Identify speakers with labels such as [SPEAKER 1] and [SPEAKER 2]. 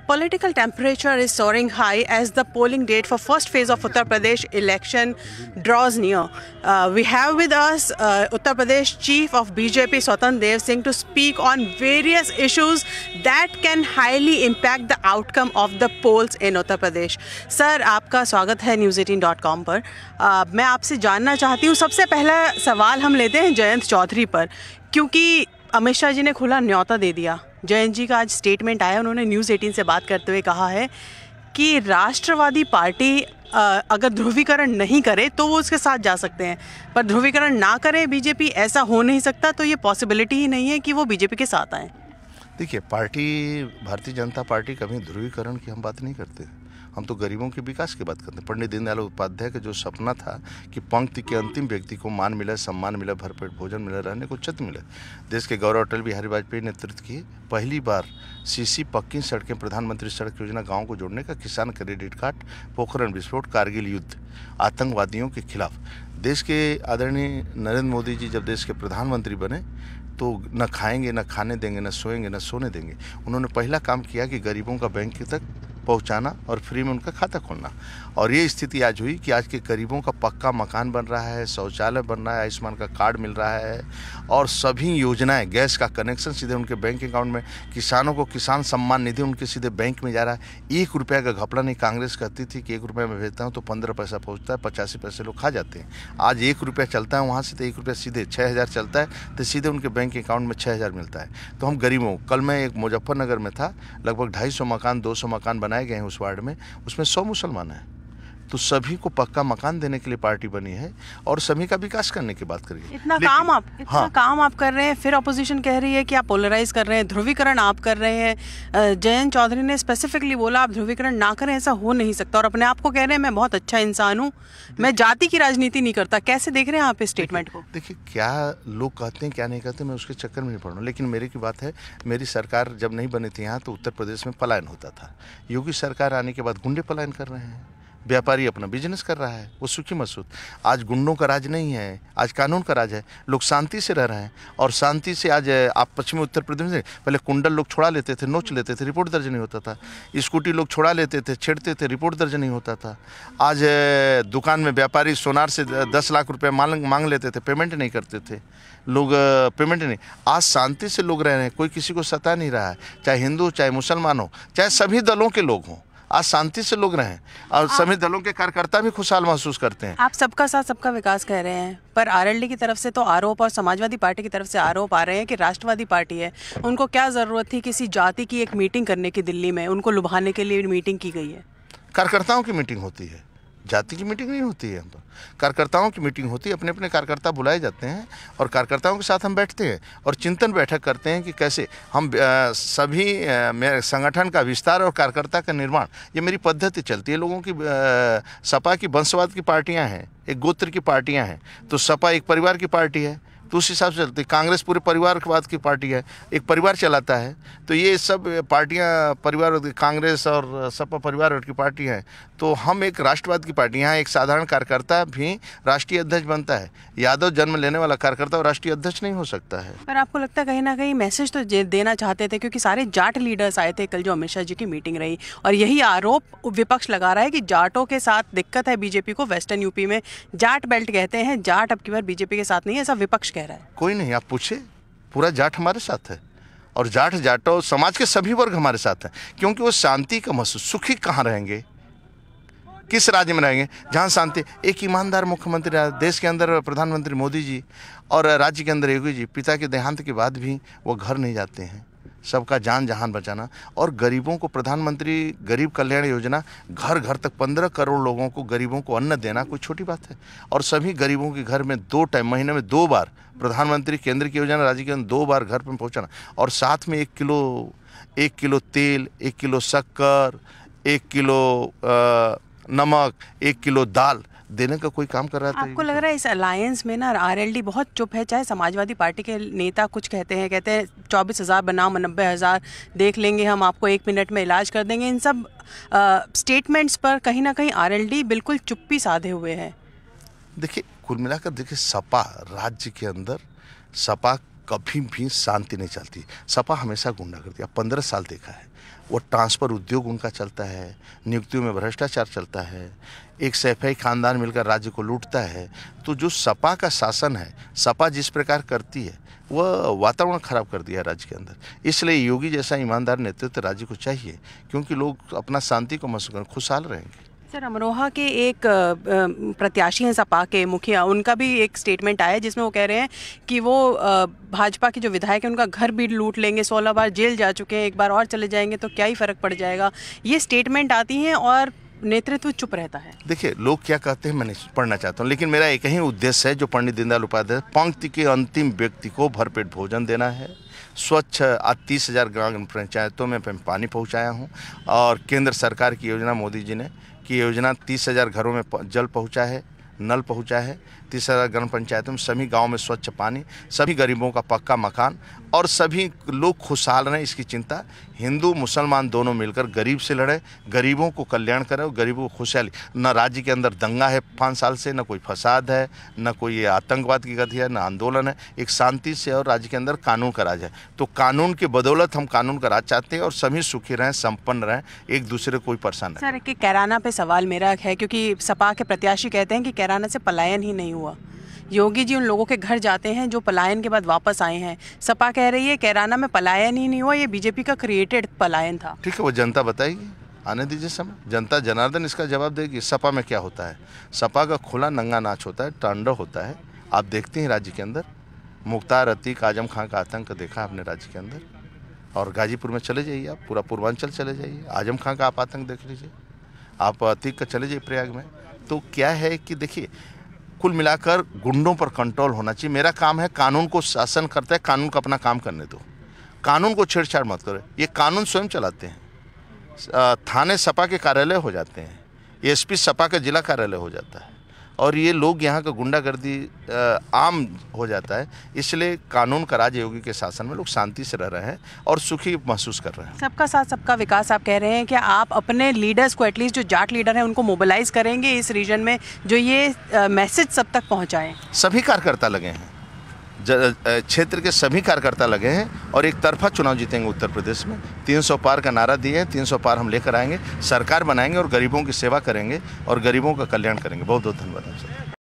[SPEAKER 1] Political temperature is soaring high as the polling date for first phase of Uttar Pradesh election draws near. We have with us Uttar Pradesh Chief of BJP Swatantra Dev Singh to speak on various issues that can highly impact the outcome of the polls in Uttar Pradesh. Sir, आपका स्वागत है news18.com पर। मैं आपसे जानना चाहती हूँ, सबसे पहला सवाल हम लेते हैं जयंत चौधरी पर, क्योंकि अमित शाह जी ने खुला न्योता दे दिया। जयंत जी का आज स्टेटमेंट आया, उन्होंने न्यूज़ 18 से बात करते हुए कहा है कि राष्ट्रवादी पार्टी अगर ध्रुवीकरण नहीं करे तो वो उसके साथ जा सकते हैं, पर ध्रुवीकरण ना करे बीजेपी, ऐसा हो नहीं सकता। तो ये पॉसिबिलिटी ही नहीं है कि वो बीजेपी के साथ आए।
[SPEAKER 2] देखिए, भारतीय जनता पार्टी कभी ध्रुवीकरण की हम बात नहीं करते। हम तो गरीबों के विकास की बात करते हैं। पंडित दीनदयाल उपाध्याय का जो सपना था कि पंक्ति के अंतिम व्यक्ति को मान मिले, सम्मान मिले, भरपेट भोजन मिले, रहने को छत मिले। देश के गौरव अटल बिहारी वाजपेयी नेतृत्व की पहली बार सीसी पक्की सड़कें, प्रधानमंत्री सड़क योजना, गाँव को जोड़ने का, किसान क्रेडिट कार्ड, पोखरण विस्फोट, कारगिल युद्ध, आतंकवादियों के खिलाफ। देश के आदरणीय नरेंद्र मोदी जी जब देश के प्रधानमंत्री बने तो न खाएंगे, न खाने देंगे, न सोएंगे, न सोने देंगे। उन्होंने पहला काम किया कि गरीबों का बैंक तक पहुंचाना और फ्री में उनका खाता खोलना। और ये स्थिति आज हुई कि आज के गरीबों का पक्का मकान बन रहा है, शौचालय बन रहा है, आयुष्मान का कार्ड मिल रहा है और सभी योजनाएं, गैस का कनेक्शन सीधे उनके बैंक अकाउंट में, किसानों को किसान सम्मान निधि उनके सीधे बैंक में जा रहा है। 1 रुपये का घपला नहीं। कांग्रेस कहती थी कि 1 रुपये में भेजता हूँ तो 15 पैसा पहुँचता है, 85 पैसे लोग खा जाते हैं। आज 1 रुपया चलता है वहाँ से तो 1 रुपया सीधे 6000 चलता है तो सीधे उनके बैंक अकाउंट में 6000 मिलता है। तो हम गरीबों, कल मैं एक मुजफ्फरनगर में था, लगभग 250 मकान, 200 मकान बनाए गए हैं उस वार्ड में, उसमें 100 मुसलमान हैं। तो सभी को पक्का मकान देने के लिए पार्टी बनी है और सभी का विकास करने की बात करिए।
[SPEAKER 1] इतना काम आप कर रहे हैं, फिर अपोजिशन कह रही है कि आप पोलराइज कर रहे हैं, ध्रुवीकरण आप कर रहे हैं। जयंत चौधरी ने स्पेसिफिकली बोला आप ध्रुवीकरण ना करें, ऐसा हो नहीं सकता, और अपने आप को कह रहे हैं मैं बहुत अच्छा इंसान हूँ, मैं जाति की राजनीति नहीं करता। कैसे देख रहे हैं आप इस स्टेटमेंट को?
[SPEAKER 2] देखिए, क्या लोग कहते हैं क्या नहीं कहते, मैं उसके चक्कर में नहीं पड़ रहा हूँ। लेकिन मेरी की बात है, मेरी सरकार जब नहीं बनी थी यहाँ तो उत्तर प्रदेश में पलायन होता था। योगी सरकार आने के बाद गुंडे पलायन कर रहे हैं, व्यापारी अपना बिजनेस कर रहा है, वो सुखी मसूद। आज गुंडों का राज नहीं है, आज कानून का राज है। लोग शांति से रह रहे हैं और शांति से। आज आप पश्चिमी उत्तर प्रदेश में पहले कुंडल लोग छुड़ा लेते थे, नोच लेते थे, रिपोर्ट दर्ज नहीं होता था। स्कूटी लोग छुड़ा लेते थे, छेड़ते थे, रिपोर्ट दर्ज नहीं होता था। आज दुकान में व्यापारी सोनार से 10 लाख रुपये मांग लेते थे, पेमेंट नहीं करते थे लोग, पेमेंट नहीं। आज शांति से लोग रह रहे हैं, कोई किसी को सता नहीं रहा है, चाहे हिंदू, चाहे मुसलमान हो, चाहे सभी दलों के लोग हों। आज शांति से लोग रहें और सभी दलों के कार्यकर्ता भी खुशहाल महसूस करते हैं।
[SPEAKER 1] आप सबका साथ सबका विकास कह रहे हैं, पर आरएलडी की तरफ से तो आरोप और समाजवादी पार्टी की तरफ से आरोप आ रहे हैं कि राष्ट्रवादी पार्टी है, उनको क्या जरूरत थी किसी जाति की एक मीटिंग करने की? दिल्ली में उनको लुभाने के लिए मीटिंग की गई है।
[SPEAKER 2] कार्यकर्ताओं की मीटिंग होती है, जाति की मीटिंग नहीं होती है। हम तो कार्यकर्ताओं की मीटिंग होती है, अपने अपने कार्यकर्ता बुलाए जाते हैं और कार्यकर्ताओं के साथ हम बैठते हैं और चिंतन बैठक करते हैं कि कैसे हम सभी मेरे संगठन का विस्तार और कार्यकर्ता का निर्माण, ये मेरी पद्धति चलती है। लोगों की सपा की वंशवाद की पार्टियां हैं, एक गोत्र की पार्टियां हैं, तो सपा एक परिवार की पार्टी है तो उस हिसाब से चलती है। कांग्रेस पूरे परिवारवाद की पार्टी है, एक परिवार चलाता है। तो ये सब पार्टियां परिवार, कांग्रेस और सपा परिवार की पार्टी हैं। तो हम एक राष्ट्रवाद की पार्टी, यहाँ एक साधारण कार्यकर्ता भी राष्ट्रीय अध्यक्ष बनता है। यादव जन्म लेने वाला कार्यकर्ता और राष्ट्रीय अध्यक्ष नहीं हो सकता है।
[SPEAKER 1] पर आपको लगता है कहीं ना कहीं मैसेज तो देना चाहते थे, क्योंकि सारे जाट लीडर्स आए थे कल जो अमित शाह जी की मीटिंग रही, और यही आरोप विपक्ष लगा रहा है कि जाटों के साथ दिक्कत है बीजेपी को। वेस्टर्न यूपी में जाट बेल्ट कहते हैं, जाट अब की बार बीजेपी के साथ नहीं है, ऐसा विपक्ष कह रहा है।
[SPEAKER 2] कोई नहीं, आप पूछे, पूरा जाट हमारे साथ है और जाटो समाज के सभी वर्ग हमारे साथ हैं, क्योंकि वो शांति का महसूस, सुखी कहाँ रहेंगे, किस राज्य में रहेंगे जहाँ शांति। एक ईमानदार मुख्यमंत्री देश के अंदर, प्रधानमंत्री मोदी जी, और राज्य के अंदर योगी जी, पिता के देहांत के बाद भी वो घर नहीं जाते हैं। सबका जान जहान बचाना और गरीबों को, प्रधानमंत्री गरीब कल्याण योजना, घर घर तक 15 करोड़ लोगों को, गरीबों को अन्न देना कोई छोटी बात है। और सभी गरीबों के घर में 2 टाइम, महीने में 2 बार, प्रधानमंत्री केंद्र की योजना, राज्य के अंदर 2 बार घर पर पहुंचाना, और साथ में 1 किलो तेल, 1 किलो शक्कर, 1 किलो नमक, 1 किलो दाल देने का कोई काम कर रहा था।
[SPEAKER 1] आपको लग रहा है इस अलायंस में ना आरएलडी बहुत चुप है? चाहे समाजवादी पार्टी के नेता कुछ कहते हैं 24,000 बनाओ, 90,000 देख लेंगे हम, आपको 1 मिनट में इलाज कर देंगे, इन सब स्टेटमेंट्स पर कहीं ना कहीं आरएलडी बिल्कुल चुप्पी साधे हुए है।
[SPEAKER 2] देखिए, कुल मिलाकर देखिए, सपा राज्य के अंदर, सपा कभी भी शांति नहीं चलती। सपा हमेशा गुंडागर्दी, अब 15 साल देखा है। वो ट्रांसफ़र उद्योग उनका चलता है, नियुक्तियों में भ्रष्टाचार चलता है, एक सैफई खानदान मिलकर राज्य को लूटता है। तो जो सपा का शासन है, सपा जिस प्रकार करती है, वह वातावरण खराब कर दिया है राज्य के अंदर। इसलिए योगी जैसा ईमानदार नेतृत्व राज्य को चाहिए, क्योंकि लोग अपना शांति को महसूस कर खुशहाल रहेंगे।
[SPEAKER 1] सर, अमरोहा के एक प्रत्याशी हैं सपा के मुखिया, उनका भी एक स्टेटमेंट आया है जिसमें वो कह रहे हैं कि वो भाजपा के जो विधायक हैं उनका घर भी लूट लेंगे, 16 बार जेल जा चुके हैं, एक बार और चले जाएंगे तो क्या ही फ़र्क पड़ जाएगा। ये स्टेटमेंट आती हैं और नेतृत्व चुप रहता है।
[SPEAKER 2] देखिए, लोग क्या कहते हैं मैं नहीं पढ़ना चाहता हूँ, लेकिन मेरा एक ही उद्देश्य है जो पंडित दीनदयाल उपाध्याय, पंक्ति के अंतिम व्यक्ति को भरपेट भोजन देना है। स्वच्छ आज 30,000 ग्राम पंचायतों में पानी पहुँचाया हूँ, और केंद्र सरकार की योजना, मोदी जी ने की योजना 30,000 घरों में जल पहुँचा है, नल पहुँचा है। 30,000 ग्राम पंचायतों में सभी गाँव में स्वच्छ पानी, सभी गरीबों का पक्का मकान, और सभी लोग खुशहाल रहें, इसकी चिंता हिंदू मुसलमान दोनों मिलकर गरीब से लड़े, गरीबों को कल्याण करें और गरीबों को खुशहाली। न राज्य के अंदर दंगा है 5 साल से, न कोई फसाद है, न कोई आतंकवाद की गति है, न आंदोलन है। एक शांति से और राज्य के अंदर कानून का राज है। तो कानून के बदौलत हम कानून का राज चाहते हैं और सभी सुखी रहें, संपन्न रहें, एक दूसरे को कोई परेशान नहीं।
[SPEAKER 1] सर, कि कैराना पे सवाल मेरा है, क्योंकि सपा के प्रत्याशी कहते हैं कि कैराना से पलायन ही नहीं हुआ। योगी जी उन लोगों के घर जाते हैं जो पलायन के बाद वापस आए हैं। सपा कह रही है कैराना में पलायन ही नहीं हुआ, ये बीजेपी का क्रिएटेड पलायन था।
[SPEAKER 2] ठीक है, वो जनता बताएगी, आने दीजिए समय, जनता जनार्दन इसका जवाब देगी। सपा में क्या होता है? सपा का खुला नंगा नाच होता है, तांडव होता है। आप देखते हैं राज्य के अंदर मुख्तार अतीक आजम खां का आतंक देखा आपने राज्य के अंदर, और गाजीपुर में चले जाइए, आप पूरा पूर्वांचल चले जाइए, आजम खां का आप आतंक देख लीजिए, आप अतीक का चले जाइए प्रयाग में। तो क्या है कि देखिए, कुल मिलाकर गुंडों पर कंट्रोल होना चाहिए। मेरा काम है, कानून को शासन करता है, कानून को अपना काम करने दो, कानून को छेड़छाड़ मत करो। ये कानून स्वयं चलाते हैं, थाने सपा के कार्यालय हो जाते हैं, एसपी सपा का जिला कार्यालय हो जाता है, और ये लोग यहाँ का गुंडागर्दी आम हो जाता है। इसलिए कानून का राज योगी के शासन में लोग शांति से रह रहे हैं और सुखी महसूस कर रहे हैं।
[SPEAKER 1] सबका साथ सबका विकास आप कह रहे हैं कि आप अपने लीडर्स को, एटलीस्ट जो जाट लीडर हैं, उनको मोबिलाइज करेंगे इस रीजन में, जो ये मैसेज सब तक पहुँचाएँ।
[SPEAKER 2] सभी कार्यकर्ता लगे हैं, क्षेत्र के सभी कार्यकर्ता लगे हैं, और एक तरफा चुनाव जीतेंगे उत्तर प्रदेश में। 300 पार का नारा दिए हैं, 300 पार हम लेकर आएंगे, सरकार बनाएंगे और गरीबों की सेवा करेंगे और गरीबों का कल्याण करेंगे। बहुत बहुत धन्यवाद।